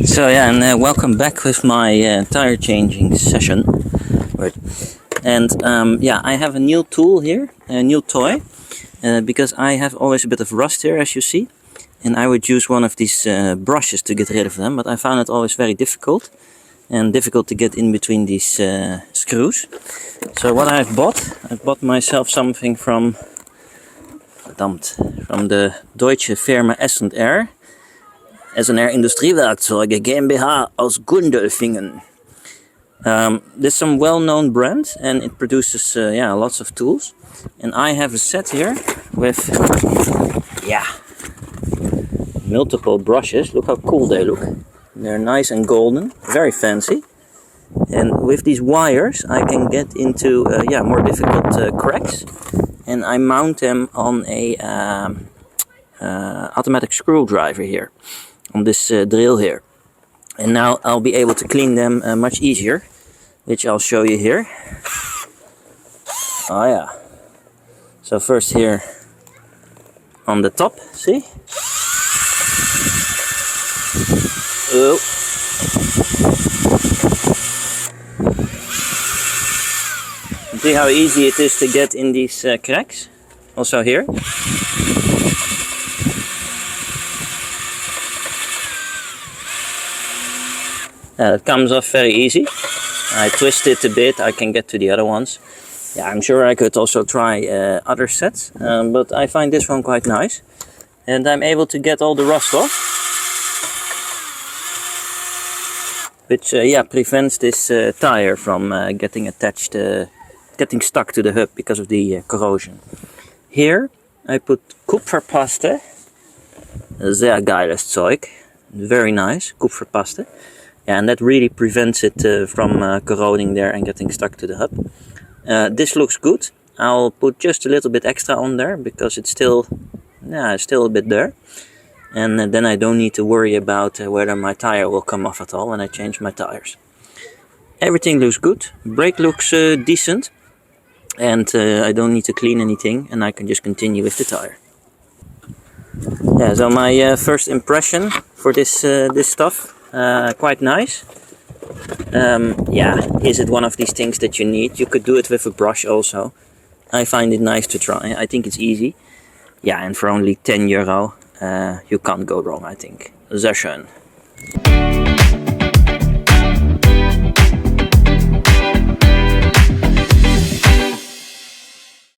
So yeah, and welcome back with my tire changing session. Right. And yeah, I have a new tool here, a new toy, because I have always a bit of rust here, as you see. And I would use one of these brushes to get rid of them, but I found it always very difficult. And difficult to get in between these screws. So what I've bought myself something from the Deutsche Firma Essent Air. S&R Industriewerkzeuge GmbH aus Gundelfingen. This is some well-known brand and it produces yeah, lots of tools. And I have a set here with multiple brushes. Look how cool they look. They're nice and golden, very fancy. And with these wires I can get into more difficult cracks. And I mount them on a automatic screwdriver here. On this drill here. And now I'll be able to clean them much easier, which I'll show you here. Oh yeah. So first here on the top, see? Oh. See how easy it is to get in these cracks? Also here. It comes off very easy. I twist it a bit, I can get to the other ones. Yeah, I'm sure I could also try other sets, but I find this one quite nice. And I'm able to get all the rust off. Which prevents this tire from getting attached, getting stuck to the hub because of the corrosion. Here I put Kupferpaste. Sehr geiles Zeug. Very nice, Kupferpaste. And that really prevents it from corroding there and getting stuck to the hub. This looks good. I'll put just a little bit extra on there because it's still a bit there. And then I don't need to worry about whether my tire will come off at all when I change my tires. Everything looks good. Brake looks decent. And I don't need to clean anything and I can just continue with the tire. Yeah, so my first impression for this stuff. Quite nice. Is it one of these things that you need? You could do it with a brush also. I find it nice to try. I think it's easy. Yeah, and for only €10, you can't go wrong, I think. Sehr schön.